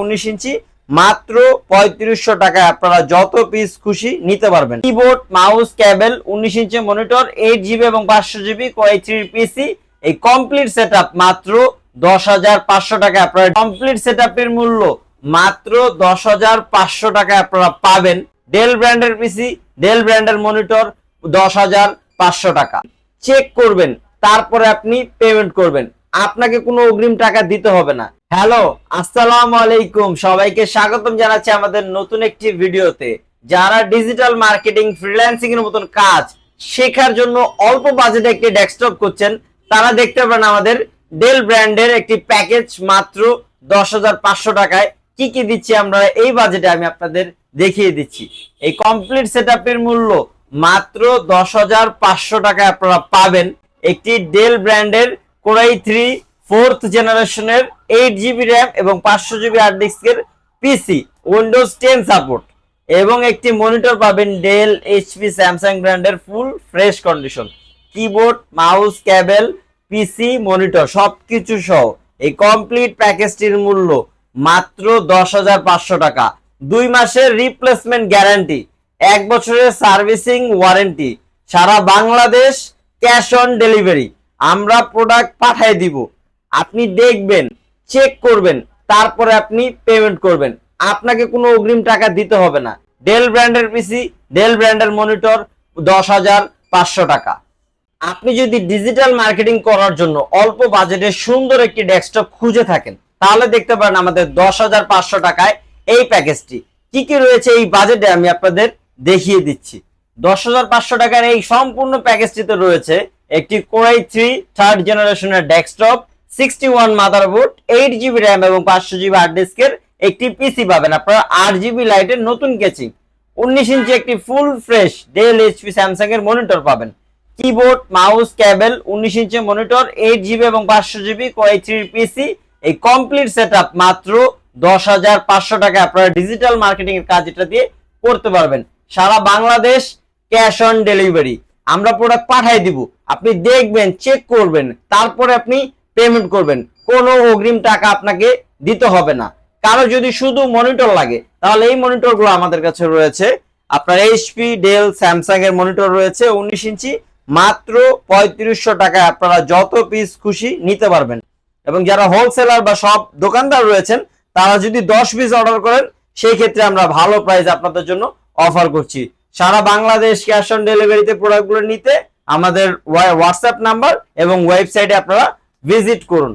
19 ইঞ্চি মাত্র 3500 টাকায় আপনারা যত পিস খুশি নিতে পারবেন। Keyboard, mouse, cable, 19 inch monitor, 8GB এবং 500GB কোর i3 পিসি, এই কমপ্লিট সেটআপ মাত্র 10,500 টাকায় আপনারা কমপ্লিট সেটআপের মূল্য মাত্র 10,500 টাকায় আপনারা পাবেন। ডেল ব্র্যান্ডের পিসি, ডেল ব্র্যান্ডের মনিটর 10,500 টাকা। চেক করবেন, তারপরে আপনি পেমেন্ট করবেন, আপনাকে কোনো অগ্রিম টাকা দিতে হবে না। হ্যালো, আসসালামু আলাইকুম, সবাইকে স্বাগতম জানাচ্ছি আমাদের নতুন একটি ভিডিওতে। যারা ডিজিটাল মার্কেটিং, ফ্রিল্যান্সিং এর মতন কাজ শেখার জন্য অল্প বাজেটে একটি ডেস্কটপ করছেন, তারা দেখতে পারেন আমাদের ডেল ব্র্যান্ডের একটি প্যাকেজ মাত্র 10,500 টাকায়। কি কি দিচ্ছি আমরা এই বাজেটে আমি আপনাদের দেখিয়ে দিচ্ছি। এই কমপ্লিট সেটআপের মূল্য মাত্র 10,500 টাকায় আপনারা পাবেন একটি ডেল ব্র্যান্ডের কোর i3 4th জেনারেশনের 8GB র্যাম এবং 500GB হার্ড ডিস্কের পিসি, উইন্ডোজ 10 সাপোর্ট এবং একটি মনিটর পাবেন ডেল, এইচপি, স্যামসাং ব্র্যান্ডের full fresh condition. Keyboard, mouse, cable, PC, monitor সবকিছু সহ এই কমপ্লিট প্যাকেজটির মূল্য মাত্র 10,500 টাকা। 2 মাসের রিপ্লেসমেন্ট গ্যারান্টি, 1 বছরের সার্ভিসিং ওয়ারেন্টি, সারা বাংলাদেশ ক্যাশ অন ডেলিভারি। আমরা প্রোডাক্ট পাঠিয়ে দিব, আপনি দেখবেন, চেক করবেন, তারপরে আপনি পেমেন্ট করবেন, আপনাকে কোনো অগ্রিম টাকা দিতে হবে না। ডেল ব্র্যান্ডের পিসি, ডেল ব্র্যান্ডের মনিটর 10,500 টাকা। আপনি যদি ডিজিটাল মার্কেটিং করার জন্য অল্প বাজেটে সুন্দর একটি ডেস্কটপ খুঁজে থাকেন, তাহলে দেখতে পারেন আমাদের 10,500 টাকায় এই প্যাকেজটি। কি কি রয়েছে এই বাজেটে আমি আপনাদের দেখিয়ে দিচ্ছি। 10,500 টাকার এই সম্পূর্ণ প্যাকেজটিতে রয়েছে একটি কোর i3 3rd জেনারেশনের ডেস্কটপ, 61 মাদারবোর্ড, 8GB র্যাম এবং 500GB হার্ড ডিস্কের একটি পিসি পাবেন আপনারা 8GB লাইটের নতুন কেচিং, 19 ইঞ্চি একটি full fresh Dell, HP, Samsung এর মনিটর পাবেন। Keyboard, mouse, cable, 19 inch monitor, 8GB এবং 500GB কোর i3 পিসি, এই কমপ্লিট সেটআপ মাত্র 10,500 টাকায় আপনারা ডিজিটাল মার্কেটিং এর কাজ এটা দিয়ে করতে পারবেন। সারা বাংলাদেশ ক্যাশ অন ডেলিভারি। আমরা প্রোডাক্ট পাঠিয়ে দিব, আপনি দেখবেন, চেক করবেন, তারপরে আপনি পেমেন্ট করবেন, কোনো অগ্রিম টাকা আপনাকে দিতে হবে না। কারো যদি শুধু মনিটর লাগে, তাহলে এই মনিটরগুলো আমাদের কাছে রয়েছে। আপনার এইচপি, ডেল, স্যামসাং এর মনিটর রয়েছে 19 ইঞ্চি মাত্র 3500 টাকায় আপনারা যত পিস খুশি নিতে পারবেন। এবং যারা হোলসেলার বা সব দোকানদার রয়েছেন, তারা যদি 10 পিস অর্ডার করেন, সেই ক্ষেত্রে আমরা ভালো প্রাইস আপনাদের জন্য অফার করছি। সারা বাংলাদেশ ক্যাশ অন ডেলিভারিতে প্রোডাক্টগুলো নিতে আমাদের হোয়াটসঅ্যাপ নাম্বার এবং ওয়েবসাইটে আপনারা ভিজিট করুন।